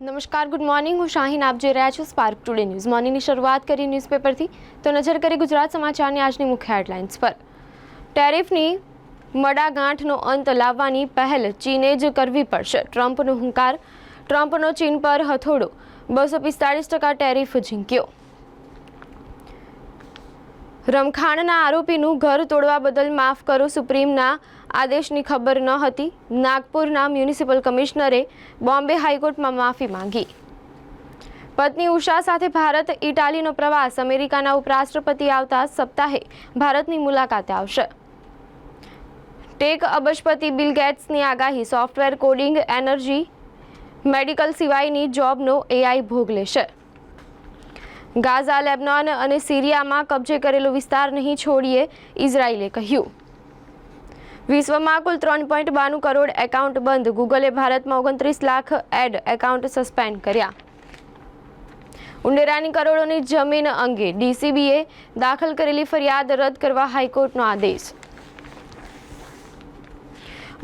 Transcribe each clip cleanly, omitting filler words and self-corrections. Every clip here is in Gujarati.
નમસ્કાર, ગુડ મોર્નિંગ. હું શાહીન, આપ જોઈ રહ્યા છો સ્પાર્ક ટુડે ન્યૂઝ. મોર્નિંગની શરૂઆત કરી ન્યૂઝપેપરથી તો નજર કરી ગુજરાત સમાચારની આજની મુખ્ય હેડલાઇન્સ પર. ટેરિફની મડાગાંઠનો અંત લાવવાની પહેલ ચીને જ કરવી પડશે. ટ્રમ્પનો હુંકાર. ટ્રમ્પનો ચીન પર હથોડો. 245% ટેરિફ ઝીંક્યો. રમખાણના આરોપીનું ઘર તોડવા બદલ માફ કરો, સુપ્રીમના આદેશની ખબર ન હતી. નાગપુરના મ્યુનિસિપલ કમિશનરે બોમ્બે હાઈકોર્ટમાં માફી માંગી. પત્ની ઉષા સાથે ભારત ઇટાલીનો પ્રવાસ. અમેરિકાના ઉપરાષ્ટ્રપતિ આવતા સપ્તાહે ભારતની મુલાકાતે આવશે. ટેક અબજપતિ બિલ ગેટ્સની આગાહી. સોફ્ટવેર, કોડિંગ, એનર્જી, મેડિકલ સિવાયની જોબનો એઆઈ ભોગ લેશે. ગાઝા, લેબનોન અને સિરિયામાં કબજે કરેલો વિસ્તાર નહીં છોડીએ, ઇઝરાયલે કહ્યું. વિશ્વમાં કુલ 3.92 કરોડ એકાઉન્ટ બંધ. ગૂગલે ભારતમાં 29 લાખ એડ એકાઉન્ટ સસ્પેન્ડ કર્યા. ઉંડેરાની કરોડોની જમીન અંગે ડીસીબીએ દાખલ કરેલી ફરિયાદ રદ કરવા હાઈકોર્ટનો આદેશ.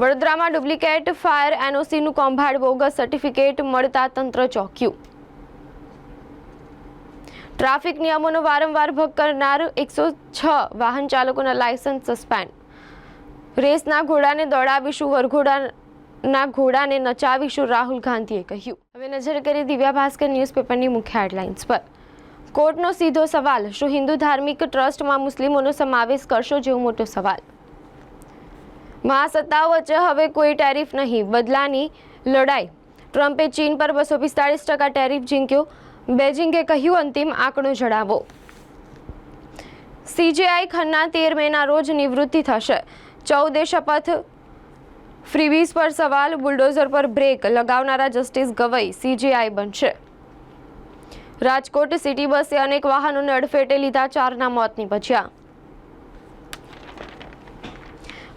વડોદરામાં ડુપ્લિકેટ ફાયર એનઓસીનું કૌભાંડ. બોગસ સર્ટિફિકેટ મળતા તંત્ર ચોંક્યું. ટ્રાફિક નિયમોનો વારંવાર ભંગ કરનાર 106 વાહન ચાલકોના લાયસન્સ સસ્પેન્ડ. રેસના ઘોડાને દોડાવીશું, વરઘોડાના ઘોડાને નચાવીશું, રાહુલ ગાંધીએ કહ્યું. હવે નજર કરીએ દિવ્યા ભાસ્કર ન્યૂઝપેપરની મુખ્ય હેડલાઇન્સ પર. કોર્ટનો સીધો સવાલ. શું હિન્દુ ધાર્મિક ટ્રસ્ટમાં મુસ્લિમોનો સમાવેશ કરશો? જેવો મોટો સવાલ. મહાસત્તાઓ વચ્ચે હવે કોઈ ટેરિફ નહીં, બદલાની લડાઈ. ટ્રમ્પે ચીન પર 245% ટેરિફ ઝીંક્યો. બેજિંગે કહ્યું, અંતિમ આંકડો જણાવો. સીજેઆઈ ખન્ના 13 મેના રોજ નિવૃત્તિ થશે. 14 શપથ. ફ્રીબીઝ પર સવાલ. બુલડોઝર પર બ્રેક લગાવનારા જસ્ટિસ ગવઈ સીજેઆઈ બનશે. રાજકોટ સિટી બસે અનેક વાહનોને અડફેટે લીધા, 4ના મોત નીપજ્યા.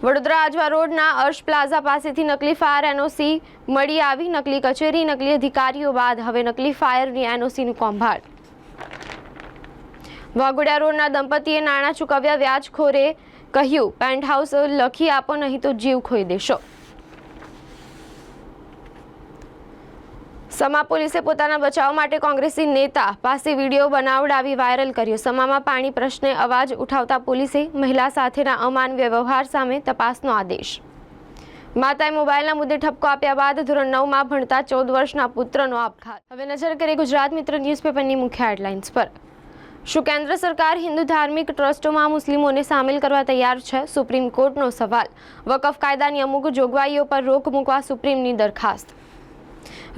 વડોદરા આજવા રોડના અર્શ પ્લાઝા પાસેથી નકલી ફાયર એનઓસી મળી આવી. નકલી કચેરી, નકલી અધિકારીઓ બાદ હવે નકલી ફાયરની એનઓસીનું કૌભાંડ. વાઘોડિયા રોડના દંપતીએ નાણાં ચૂકવ્યા. વ્યાજખોરે કહ્યું, પેન્ટહાઉસ લખી આપો નહીં તો જીવ ખોઈ દેશો. સમા પોલીસે પોતાના બચાવ માટે કોંગ્રેસી નેતા પાસે વિડીયો બનાવડાવી વાયરલ કર્યો. સમામાં પાણી પ્રશ્ને અવાજ ઉઠાવતા પોલીસે મહિલા સાથેના અમાનવીય વ્યવહાર સામે તપાસનો આદેશ. માતાએ મોબાઈલના મુદ્દે ઠપકો આપ્યા બાદ ધોરણ 9માં ભણતા 14 વર્ષના પુત્રનો આપઘાત. હવે નજર કરીએ ગુજરાત મિત્ર ન્યૂઝપેપરની મુખ્ય હેડલાઇન્સ પર. શું કેન્દ્ર સરકાર હિન્દુ ધાર્મિક ટ્રસ્ટોમાં મુસ્લિમોને સામેલ કરવા તૈયાર છે? સુપ્રીમ કોર્ટનો સવાલ. વકફ કાયદાની અમુક જોગવાઈઓ પર રોક મૂકવા સુપ્રીમની દરખાસ્ત.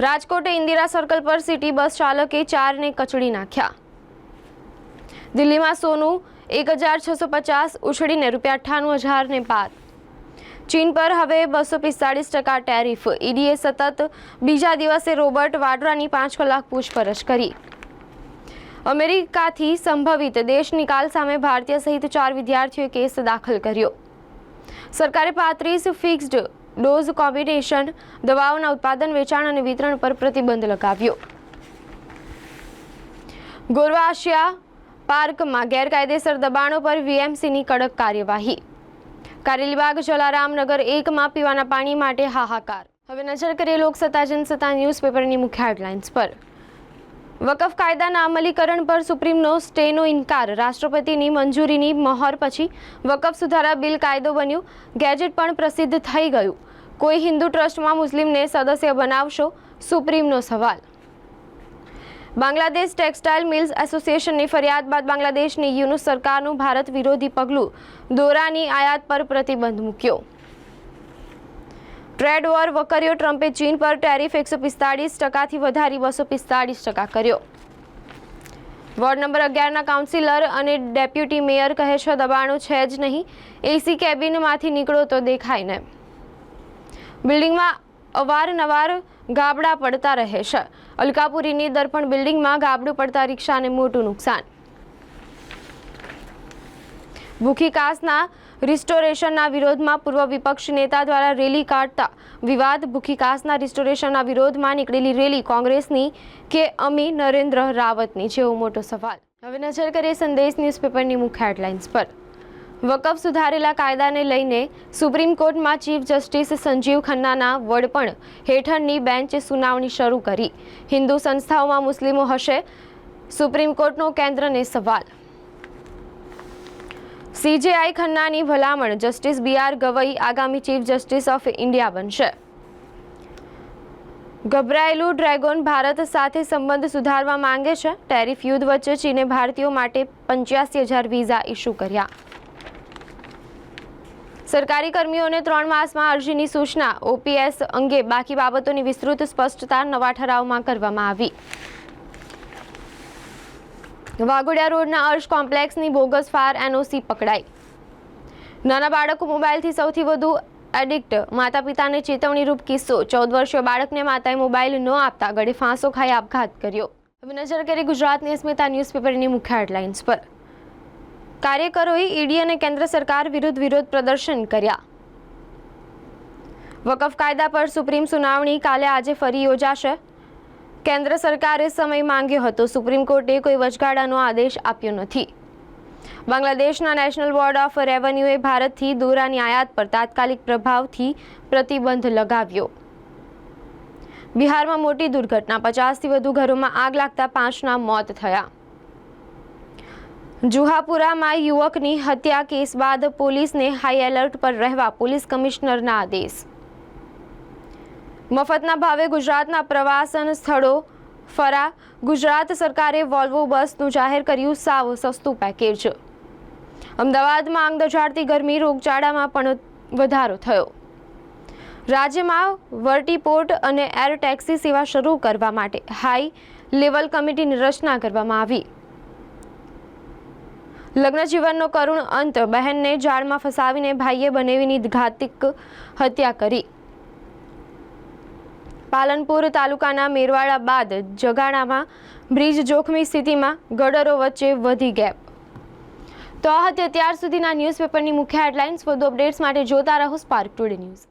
રાજકોટે ઇન્દિરા સર્કલ પર સિટી બસ ચાલકે 4ને કચડી નાખ્યા. દિલ્હીમાં સોનું 1650 ઉછળીને ₹98,000 પાર. ચીન પર હવે 245% ટેરિફ. ઈડીએ સતત બીજા દિવસે રોબર્ટ વાડ્રાની 5 કલાક પૂછપરછ કરી. અમેરિકાથી સંભવિત દેશ નિકાલ સામે ભારતીય સહિત 4 વિદ્યાર્થીઓએ કેસ દાખલ કર્યો. સરકારે 35 ફિક્સ્ડ ડોઝ કોમ્બિનેશન દવાઓના ઉત્પાદન, વેચાણ અને વિતરણ પર પ્રતિબંધ લગાવ્યો. ગોરવા આશિયા પાર્કમાં ગેરકાયદેસર દબાણો પર વીએમસીની કડક કાર્યવાહી. કારેલીબાગ જલારામનગર 1માં પીવાના પાણી માટે હાહાકાર. હવે નજર કરીએ લોકસત્તા જનસત્તા ન્યૂઝપેપરની મુખ્ય હેડલાઇન્સ પર. વકફ કાયદાના અમલીકરણ પર સુપ્રીમનો સ્ટેનો ઇનકાર. રાષ્ટ્રપતિની મંજૂરીની મહોર પછી વકફ સુધારા બિલ કાયદો બન્યું. ગેજેટ પણ પ્રસિદ્ધ થઈ ગયું. કોઈ હિન્દુ ટ્રસ્ટમાં મુસ્લિમને સદસ્ય બનાવશો? સુપ્રીમનો સવાલ. બાંગ્લાદેશ ટેક્સટાઇલ મિલ્સ એસોસિએશનની ફરિયાદ બાદ બાંગ્લાદેશની યુનુસ સરકારનું ભારત વિરોધી પગલું. દોરાની આયાત પર પ્રતિબંધ મૂક્યો. ટ્રેડ વોર વકર્યો. ટ્રમ્પે ચીન પર ટેરિફ 145%થી વધારી 245% કર્યો. વોર્ડ નંબર 11ના કાઉન્સિલર અને ડેપ્યુટી મેયર કહે છે, દબાણો છે જ નહીં. એસી કેબિનમાંથી નીકળો તો દેખાય ને. બિલ્ડિંગમાં અવારનવાર ગાબડા પડતા રહે છે. અલકાપુરીની દર્પણ બિલ્ડિંગમાં ગાબડું પડતા રિક્ષાને મોટું નુકસાન. ભૂખી કાસના રિસ્ટોરેશનના વિરોધમાં પૂર્વ વિપક્ષ નેતા દ્વારા રેલી કાઢતા વિવાદ. ભૂખી કાસના રિસ્ટોરેશનના વિરોધમાં નીકળેલી રેલી કોંગ્રેસની કે અમી નરેન્દ્ર રાવતની? જેવો મોટો સવાલ. હવે નજર કરીએ સંદેશ ન્યૂઝપેપરની મુખ્ય હેડલાઇન્સ પર. વકફ સુધારેલા કાયદાને લઈને સુપ્રીમ કોર્ટમાં ચીફ જસ્ટિસ સંજીવ ખન્નાના વડપણ હેઠળની બેન્ચે સુનાવણી શરૂ કરી. હિન્દુ સંસ્થાઓમાં મુસ્લિમો હશે સુપ્રીમ કોર્ટનો કેન્દ્રને સવાલ. સીજેઆઈ ખન્નાની ભલામણ જસ્ટિસ BR ગવઈ આગામી ચીફ જસ્ટિસ ઓફ ઇન્ડિયા બનશે. ગભરાયેલું ડ્રેગન ભારત સાથે સંબંધ સુધારવા માંગે છે. ટેરિફ યુદ્ધ વચ્ચે ચીને ભારતીયો માટે 85,000 વિઝા ઇસ્યુ કર્યા. સરકારી કર્મીઓને 3 માસમાં અરજીની સૂચના. OPS અંગે બાકી બાબતોની વિસ્તૃત સ્પષ્ટતા નવા ઠરાવમાં કરવામાં આવી. વાઘોડિયા રોડના અર્શ કોમ્પ્લેક્સની બોગસ ફાયર NOC પકડાઈ. નાના બાળકો મોબાઈલથી સૌથી વધુ એડિક્ટ. માતા પિતાને ચેતવણીરૂપ કિસ્સો. 14 વર્ષીય બાળકને માતાએ મોબાઈલ ન આપતા ગળે ફાંસો ખાઈ આપઘાત કર્યો. હવે નજર કરી ગુજરાતની અસ્મિતા ન્યૂઝપેપરની મુખ્ય હેડલાઇન્સ પર. કાર્યકરોએ ઈડી અને કેન્દ્ર સરકાર વિરુદ્ધ વિરોધ પ્રદર્શન કર્યા. વકફ કાયદા પર સુપ્રીમ સુનાવણી આજે ફરી યોજાશે. કેન્દ્ર સરકારે સમય માંગ્યો હતો. સુપ્રીમ કોર્ટે કોઈ વચગાળાનો આદેશ આપ્યો નથી. બાંગ્લાદેશના નેશનલ બોર્ડ ઓફ રેવન્યુએ ભારતથી દોરાની આયાત પર તાત્કાલિક પ્રભાવથી પ્રતિબંધ લગાવ્યો. બિહારમાં મોટી દુર્ઘટના. 50થી વધુ ઘરોમાં આગ લાગતા 5ના મોત થયા. જુહાપુરામાં યુવકની હત્યા કેસ બાદ પોલીસને હાઈ એલર્ટ પર રહેવા પોલીસ કમિશનરના આદેશ. મફતના ભાવે ગુજરાતના પ્રવાસન સ્થળો ફરા. ગુજરાત સરકારે વોલ્વો બસનું જાહેર કર્યું સાવ સસ્તું પેકેજ. અમદાવાદમાં આંગ દઝાડતી ગરમી. રોગચાળામાં પણ વધારો થયો. રાજ્યમાં વર્ટીપોર્ટ અને એર ટેક્સી સેવા શરૂ કરવા માટે હાઈ લેવલ કમિટીની રચના કરવામાં આવી. લગ્ન જીવનનો કરુણ અંત. બહેનને જાળમાં ફસાવીને ભાઈએ બનેવીની ઘાતક હત્યા કરી. પાલનપુર તાલુકાના મેરવાડા બાદ જગાણામાં બ્રિજ જોખમી સ્થિતિમાં. ગડરો વચ્ચે વધી ગેપ. તો આ હતી અત્યાર સુધીના ન્યૂઝપેપરની મુખ્ય હેડલાઇન્સ. વધુ અપડેટ્સ માટે જોતા રહો સ્પાર્ક ટુડે ન્યૂઝ.